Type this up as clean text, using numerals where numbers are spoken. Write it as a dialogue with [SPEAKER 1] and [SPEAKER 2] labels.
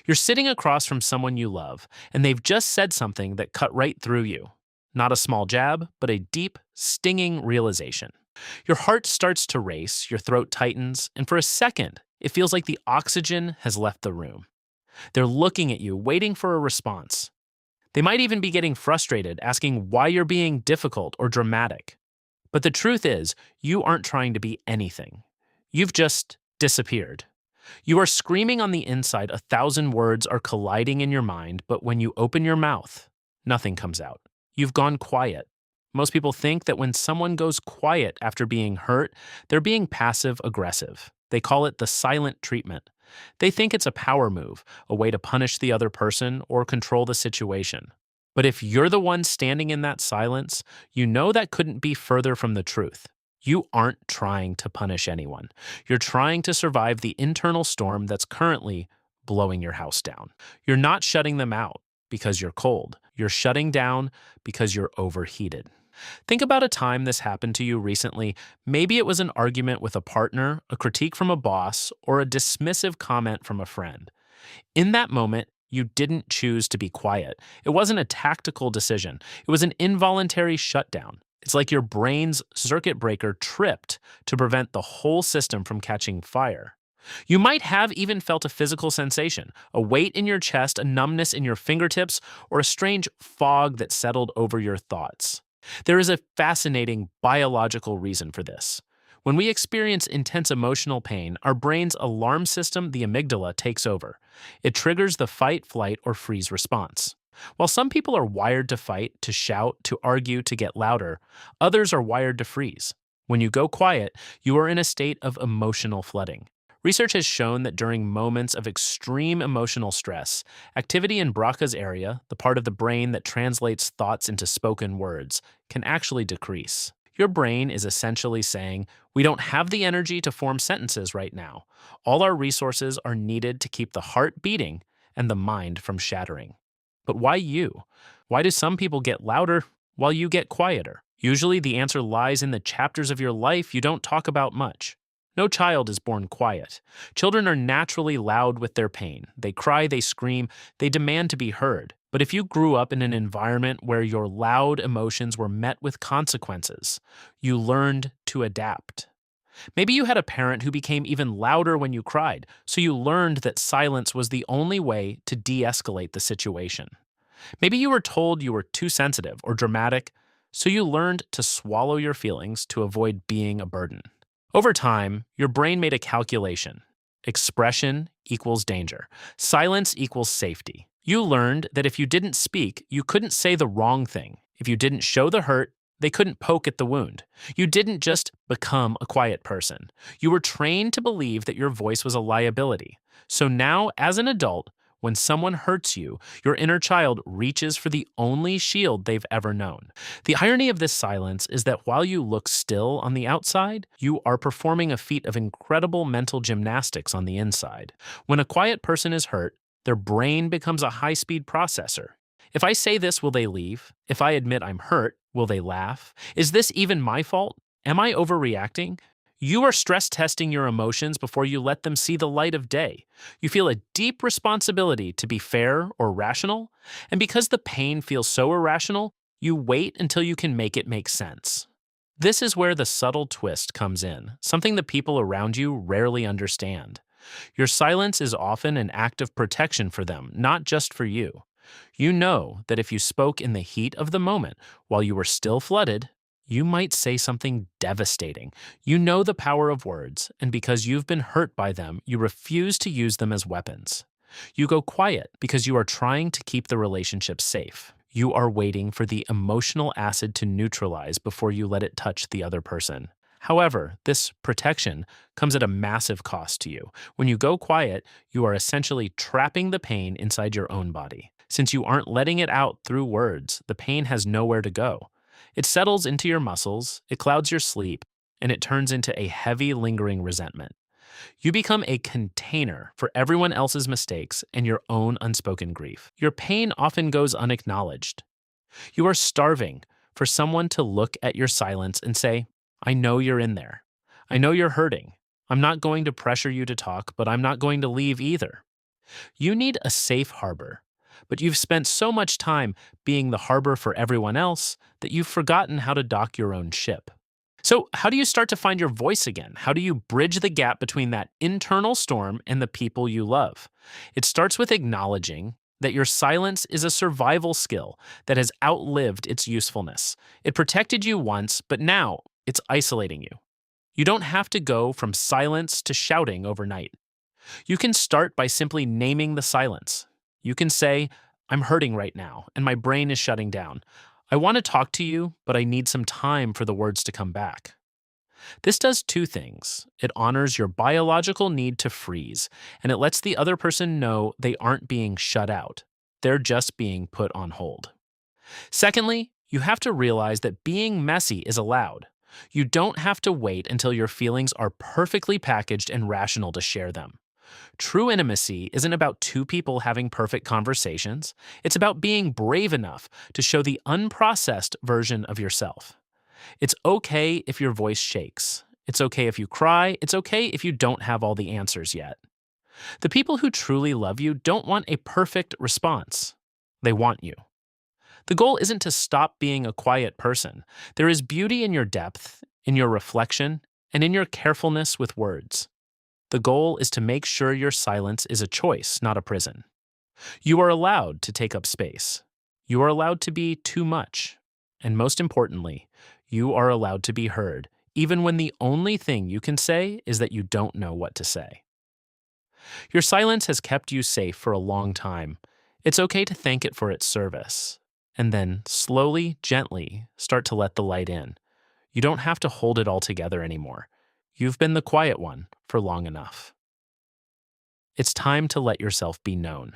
[SPEAKER 1] You're sitting across from someone you love, and they've just said something that cut right through you. Not a small jab, but a deep, stinging realization. Your heart starts to race, your throat tightens, and for a second, it feels like the oxygen has left the room. They're looking at you, waiting for a response. They might even be getting frustrated, asking why you're being difficult or dramatic. But the truth is, you aren't trying to be anything. You've just disappeared. You are screaming on the inside, 1,000 words are colliding in your mind, but when you open your mouth, nothing comes out. You've gone quiet. Most people think that when someone goes quiet after being hurt, they're being passive-aggressive. They call it the silent treatment. They think it's a power move, a way to punish the other person or control the situation. But if you're the one standing in that silence, you know that couldn't be further from the truth. You aren't trying to punish anyone. You're trying to survive the internal storm that's currently blowing your house down. You're not shutting them out because you're cold. You're shutting down because you're overheated. Think about a time this happened to you recently. Maybe it was an argument with a partner, a critique from a boss, or a dismissive comment from a friend. In that moment, you didn't choose to be quiet. It wasn't a tactical decision. It was an involuntary shutdown. It's like your brain's circuit breaker tripped to prevent the whole system from catching fire. You might have even felt a physical sensation, a weight in your chest, a numbness in your fingertips, or a strange fog that settled over your thoughts. There is a fascinating biological reason for this. When we experience intense emotional pain, our brain's alarm system, the amygdala, takes over. It triggers the fight, flight, or freeze response. While some people are wired to fight, to shout, to argue, to get louder, others are wired to freeze. When you go quiet, you are in a state of emotional flooding. Research has shown that during moments of extreme emotional stress, activity in Broca's area, the part of the brain that translates thoughts into spoken words, can actually decrease. Your brain is essentially saying, we don't have the energy to form sentences right now. All our resources are needed to keep the heart beating and the mind from shattering. But why you? Why do some people get louder while you get quieter? Usually the answer lies in the chapters of your life you don't talk about much. No child is born quiet. Children are naturally loud with their pain. They cry, they scream, they demand to be heard. But if you grew up in an environment where your loud emotions were met with consequences, you learned to adapt. Maybe you had a parent who became even louder when you cried, so you learned that silence was the only way to de-escalate the situation. Maybe you were told you were too sensitive or dramatic, so you learned to swallow your feelings to avoid being a burden. Over time, your brain made a calculation. Expression equals danger. Silence equals safety. You learned that if you didn't speak, you couldn't say the wrong thing. If you didn't show the hurt, they couldn't poke at the wound. You didn't just become a quiet person. You were trained to believe that your voice was a liability. So now, as an adult, when someone hurts you, your inner child reaches for the only shield they've ever known. The irony of this silence is that while you look still on the outside, you are performing a feat of incredible mental gymnastics on the inside. When a quiet person is hurt, their brain becomes a high-speed processor. If I say this, will they leave? If I admit I'm hurt, will they laugh? Is this even my fault? Am I overreacting? You are stress testing your emotions before you let them see the light of day. You feel a deep responsibility to be fair or rational, and because the pain feels so irrational, you wait until you can make it make sense. This is where the subtle twist comes in, something the people around you rarely understand. Your silence is often an act of protection for them, not just for you. You know that if you spoke in the heat of the moment while you were still flooded, you might say something devastating. You know the power of words, and because you've been hurt by them, you refuse to use them as weapons. You go quiet because you are trying to keep the relationship safe. You are waiting for the emotional acid to neutralize before you let it touch the other person. However, this protection comes at a massive cost to you. When you go quiet, you are essentially trapping the pain inside your own body. Since you aren't letting it out through words, the pain has nowhere to go. It settles into your muscles, it clouds your sleep, and it turns into a heavy, lingering resentment. You become a container for everyone else's mistakes and your own unspoken grief. Your pain often goes unacknowledged. You are starving for someone to look at your silence and say, I know you're in there. I know you're hurting. I'm not going to pressure you to talk, but I'm not going to leave either. You need a safe harbor, but you've spent so much time being the harbor for everyone else that you've forgotten how to dock your own ship. So, how do you start to find your voice again? How do you bridge the gap between that internal storm and the people you love? It starts with acknowledging that your silence is a survival skill that has outlived its usefulness. It protected you once, but now it's isolating you. You don't have to go from silence to shouting overnight. You can start by simply naming the silence. You can say, I'm hurting right now, and my brain is shutting down. I want to talk to you, but I need some time for the words to come back. This does two things. It honors your biological need to freeze, and it lets the other person know they aren't being shut out. They're just being put on hold. Secondly, you have to realize that being messy is allowed. You don't have to wait until your feelings are perfectly packaged and rational to share them. True intimacy isn't about two people having perfect conversations. It's about being brave enough to show the unprocessed version of yourself. It's okay if your voice shakes. It's okay if you cry. It's okay if you don't have all the answers yet. The people who truly love you don't want a perfect response. They want you. The goal isn't to stop being a quiet person. There is beauty in your depth, in your reflection, and in your carefulness with words. The goal is to make sure your silence is a choice, not a prison. You are allowed to take up space. You are allowed to be too much. And most importantly, you are allowed to be heard, even when the only thing you can say is that you don't know what to say. Your silence has kept you safe for a long time. It's okay to thank it for its service. And then, slowly, gently, start to let the light in. You don't have to hold it all together anymore. You've been the quiet one for long enough. It's time to let yourself be known.